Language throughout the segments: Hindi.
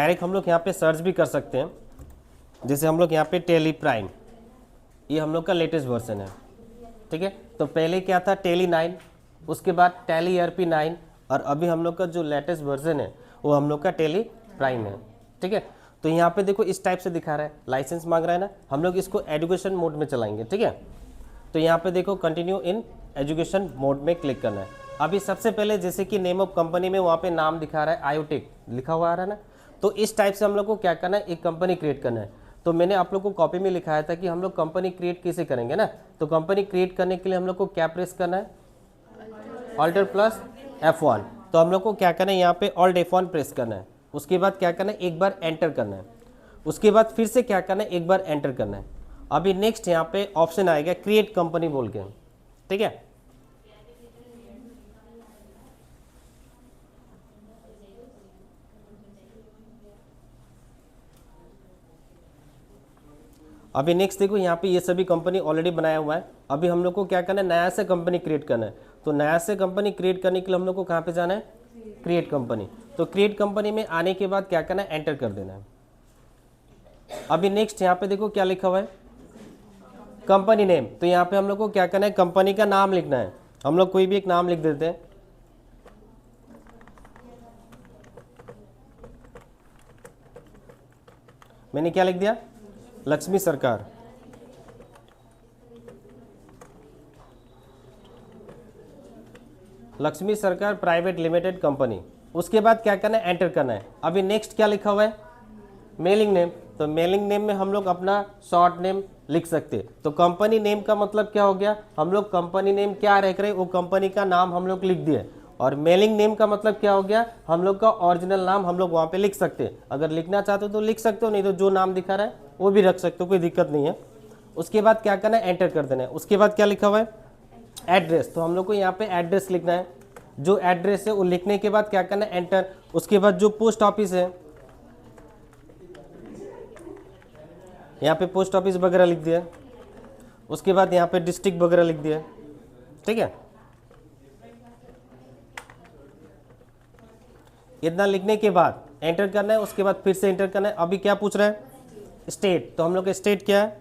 डायरेक्ट हम लोग यहाँ पे सर्च भी कर सकते हैं। जैसे हम लोग यहाँ पे टेली प्राइम, ये हम लोग का लेटेस्ट वर्जन है, ठीक है। तो पहले क्या था, टेली 9, उसके बाद टेली ERP 9, और अभी हम लोग का जो लेटेस्ट वर्जन है वो हम लोग का टेली प्राइम है, ठीक है। तो यहाँ पे देखो इस टाइप से दिखा रहा है, लाइसेंस मांग रहा है ना, हम लोग इसको एजुकेशन मोड में चलाएंगे, ठीक है। तो यहाँ पे देखो कंटिन्यू इन एजुकेशन मोड में क्लिक करना है। अभी सबसे पहले जैसे कि नेम ऑफ कंपनी में वहाँ पे नाम दिखा रहा है आयोटेक लिखा हुआ आ रहा है ना, तो इस टाइप से हम लोग को क्या करना है, एक कंपनी क्रिएट करना है। तो मैंने आप लोग को कॉपी में लिखाया था कि हम लोग कंपनी क्रिएट कैसे करेंगे ना। तो कंपनी क्रिएट करने के लिए हम लोग को क्या प्रेस करना है, Alt प्लस F1। तो हम लोग को क्या करना है, यहाँ पे Alt F1 प्रेस करना है। उसके बाद क्या करना है, एक बार एंटर करना है। उसके बाद फिर से क्या करना है, एक बार एंटर करना है। अभी नेक्स्ट यहाँ पे ऑप्शन आएगा क्रिएट कंपनी बोल के, ठीक है। अभी नेक्स्ट देखो यहाँ पे ये सभी कंपनी ऑलरेडी बनाया हुआ है। अभी हम लोग को क्या करना है, नया से कंपनी क्रिएट करना है। तो नया से कंपनी क्रिएट करने के लिए हम लोग को कहाँ पे जाना है, क्रिएट कंपनी। तो क्रिएट कंपनी में आने के बाद क्या करना है, एंटर कर देना है। अभी नेक्स्ट यहाँ पे देखो क्या लिखा हुआ है, कंपनी नेम। तो यहाँ पे हम लोग को क्या करना है, कंपनी का नाम लिखना है। हम लोग कोई भी एक नाम लिख देते हैं। मैंने क्या लिख दिया, लक्ष्मी सरकार। लक्ष्मी सरकार प्राइवेट लिमिटेड कंपनी। उसके बाद क्या करना है, एंटर करना है। अभी नेक्स्ट क्या लिखा हुआ है, मेलिंग नेम। तो मेलिंग नेम में हम लोग अपना शॉर्ट नेम लिख सकते। तो कंपनी नेम का मतलब क्या हो गया, हम लोग कंपनी नेम क्या रख रहे हैं वो कंपनी का नाम हम लोग लिख दिए। और मेलिंग नेम का मतलब क्या हो गया, हम लोग का ओरिजिनल नाम हम लोग वहाँ पे लिख सकते हैं। अगर लिखना चाहते हो तो लिख सकते हो, नहीं तो जो नाम दिखा रहा है वो भी रख सकते हो, कोई दिक्कत नहीं है। उसके बाद क्या करना है, एंटर कर देना है। उसके बाद क्या लिखा हुआ है, एड्रेस। तो हम लोग को यहाँ पे एड्रेस लिखना है। जो एड्रेस है वो लिखने के बाद क्या करना है, एंटर। उसके बाद जो पोस्ट ऑफिस है, यहाँ पे पोस्ट ऑफिस वगैरह लिख दिया। उसके बाद यहाँ पे डिस्ट्रिक्ट वगैरह लिख दिया, ठीक है। इतना लिखने के बाद एंटर करना है। उसके बाद फिर से एंटर करना है। अभी क्या पूछ रहा है, स्टेट। तो हम लोग का स्टेट क्या है,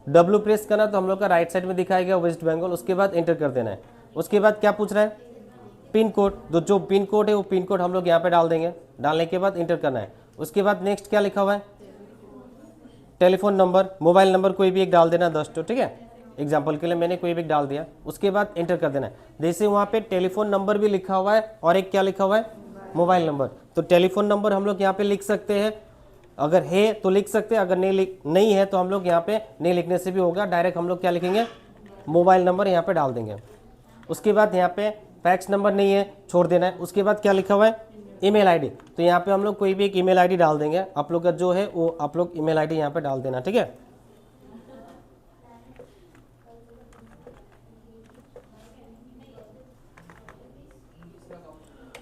W प्रेस करना, तो हम लोग का राइट साइड में दिखाएगा वेस्ट बंगाल। उसके बाद एंटर कर देना है। उसके बाद क्या पूछ रहा है, पिन कोड। तो जो पिन कोड है वो पिन कोड हम लोग यहाँ पे डाल देंगे। डालने के बाद एंटर करना है। उसके बाद नेक्स्ट क्या लिखा हुआ है, टेलीफोन नंबर, मोबाइल नंबर कोई भी एक डाल देना 10 तो, ठीक है। एग्जाम्पल के लिए मैंने कोई भी एक डाल दिया। उसके बाद एंटर कर देना है। जैसे वहाँ पे टेलीफोन नंबर भी लिखा हुआ है और एक क्या लिखा हुआ है, मोबाइल नंबर। तो टेलीफोन नंबर हम लोग यहाँ पे लिख सकते हैं, अगर है तो लिख सकते हैं, अगर नहीं है तो हम लोग यहाँ पे नहीं लिखने से भी होगा। डायरेक्ट हम लोग क्या लिखेंगे, मोबाइल नंबर यहाँ पे डाल देंगे। उसके बाद यहाँ पे फैक्स नंबर नहीं है, छोड़ देना है। उसके बाद क्या लिखा हुआ है, ईमेल आईडी। तो यहाँ पे हम लोग कोई भी एक ईमेल आईडी डाल देंगे। आप लोग का जो है वो आप लोग ईमेल आईडी यहाँ पे डाल देना, ठीक है।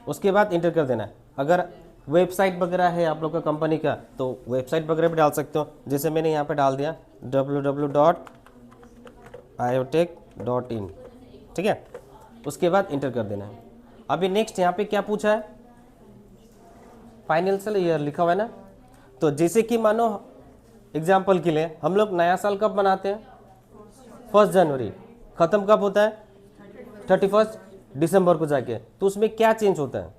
उसके बाद इंटर कर देना है। अगर वेबसाइट वगैरह है आप लोग का कंपनी का तो वेबसाइट वगैरह भी डाल सकते हो। जैसे मैंने यहाँ पे डाल दिया www.iotech.in, ठीक है। उसके बाद इंटर कर देना है। अभी नेक्स्ट यहाँ पे क्या पूछा है, फाइनेंशियल ईयर लिखा हुआ है ना। तो जैसे कि मानो एग्जाम्पल के लिए हम लोग नया साल कब मनाते हैं, 1 जनवरी। ख़त्म कब होता है, 31 दिसंबर को जाके। तो उसमें क्या चेंज होता है,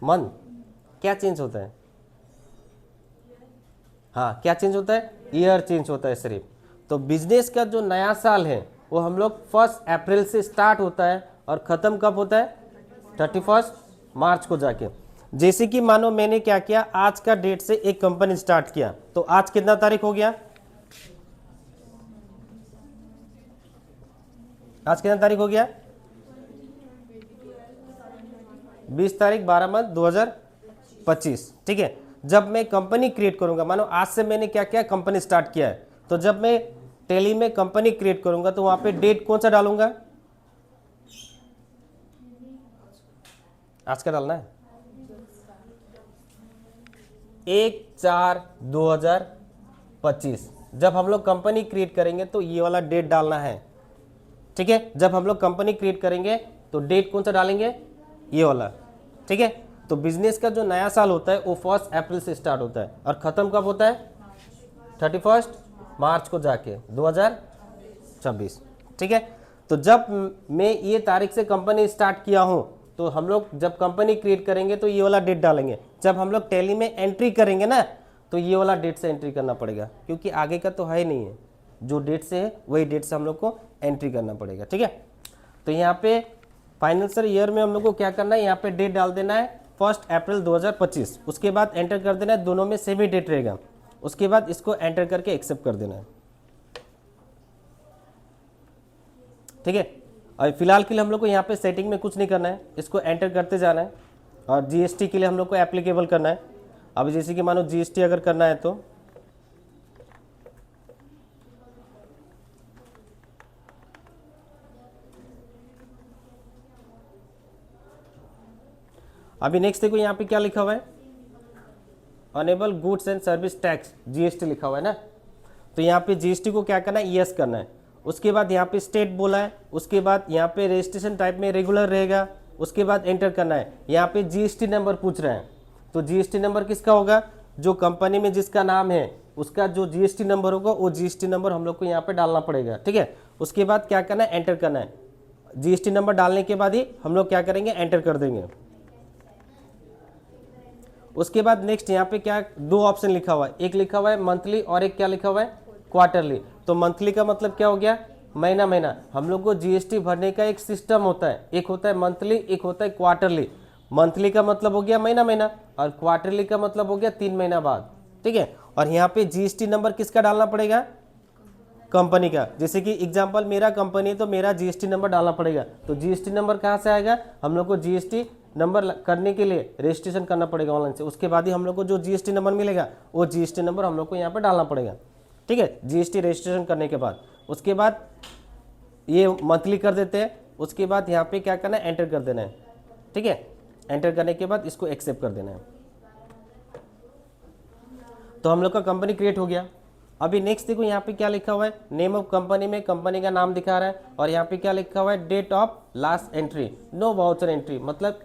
मंथ क्या चेंज होता है, हाँ क्या चेंज होता है, ईयर चेंज होता है सिर्फ। तो बिजनेस का जो नया साल है वो हम लोग 1 अप्रैल से स्टार्ट होता है और ख़त्म कब होता है, 31 मार्च को जाके। जैसे कि मानो मैंने क्या किया, आज का डेट से एक कंपनी स्टार्ट किया। तो आज कितना तारीख हो गया, आज कितना तारीख हो गया, 20 तारीख 12 मार्च 2025, ठीक है। जब मैं कंपनी क्रिएट करूंगा, मानो आज से मैंने क्या किया, कंपनी स्टार्ट किया है। तो जब मैं टेली में कंपनी क्रिएट करूंगा तो वहां पे डेट कौन सा डालूंगा, आज का डालना है, 1/4/2025। जब हम लोग कंपनी क्रिएट करेंगे तो ये वाला डेट डालना है, ठीक है। जब हम लोग कंपनी क्रिएट करेंगे तो डेट कौन सा डालेंगे, ये वाला, ठीक है। तो बिजनेस का जो नया साल होता है वो 1 अप्रैल से स्टार्ट होता है और ख़त्म कब होता है? 31 मार्च को जाके 2026। ठीक है, तो जब मैं ये तारीख से कंपनी स्टार्ट किया हूँ तो हम लोग जब कंपनी क्रिएट करेंगे तो ये वाला डेट डालेंगे। जब हम लोग टैली में एंट्री करेंगे ना तो ये वाला डेट से एंट्री करना पड़ेगा, क्योंकि आगे का तो है ही नहीं है, जो डेट से है वही डेट से हम लोग को एंट्री करना पड़ेगा। ठीक है, तो यहाँ पे फाइनेंशियल ईयर में हम लोग को क्या करना है, यहाँ पे डेट डाल देना है 1 अप्रैल 2025। उसके बाद एंटर कर देना है, दोनों में सेम ही डेट रहेगा। उसके बाद इसको एंटर करके एक्सेप्ट कर देना है। ठीक है, और फिलहाल के लिए हम लोग को यहाँ पे सेटिंग में कुछ नहीं करना है, इसको एंटर करते जाना है। और जीएसटी के लिए हम लोग को एप्लीकेबल करना है। अब जैसे कि मानो जीएसटी अगर करना है तो अभी नेक्स्ट देखो यहाँ पे क्या लिखा हुआ है, enable goods and service tax, GST लिखा हुआ है ना। तो यहाँ पे जीएसटी को क्या करना है, यस करना है। उसके बाद यहाँ पे स्टेट बोला है, उसके बाद यहाँ पे रजिस्ट्रेशन टाइप में रेगुलर रहेगा। उसके बाद एंटर करना है। यहाँ पे जीएसटी नंबर पूछ रहे हैं, तो जीएसटी नंबर किसका होगा, जो कंपनी में जिसका नाम है उसका जो जीएसटी नंबर होगा वो जीएसटी नंबर हम लोग को यहाँ पे डालना पड़ेगा। ठीक है, उसके बाद क्या करना है, एंटर करना है। जीएसटी नंबर डालने के बाद ही हम लोग क्या करेंगे, एंटर कर देंगे। उसके बाद नेक्स्ट यहाँ पे क्या, 2 ऑप्शन लिखा हुआ है, एक लिखा हुआ है मंथली और एक क्या लिखा हुआ है, क्वार्टरली। तो मंथली का मतलब क्या हो गया, महीना महीना। हम लोग को जीएसटी भरने का एक सिस्टम होता है, एक होता है मंथली, एक होता है क्वार्टरली। मंथली का मतलब हो गया महीना महीना और क्वार्टरली का मतलब हो गया 3 महीना बाद। ठीक है, और यहाँ पे जीएसटी नंबर किसका डालना पड़ेगा, कंपनी का। जैसे कि एग्जाम्पल मेरा कंपनी है तो मेरा जीएसटी नंबर डालना पड़ेगा। तो जीएसटी नंबर कहाँ से आएगा, हम लोग को जीएसटी नंबर करने के लिए रजिस्ट्रेशन करना पड़ेगा ऑनलाइन से। उसके बाद ही हम लोग को जो जीएसटी नंबर मिलेगा वो जीएसटी नंबर हम लोग को यहाँ पे डालना पड़ेगा। ठीक है, जीएसटी रजिस्ट्रेशन करने के बाद उसके बाद ये मंथली कर देते हैं। उसके बाद यहाँ पे क्या करना है, एंटर कर देना है। ठीक है, एंटर करने के बाद इसको एक्सेप्ट कर देना है। तो हम लोग का कंपनी क्रिएट हो गया। अभी नेक्स्ट देखो यहाँ पे क्या लिखा हुआ है, नेम ऑफ कंपनी में कंपनी का नाम दिखा रहा है और यहाँ पे क्या लिखा हुआ है, date of last entry, no voucher entry, मतलब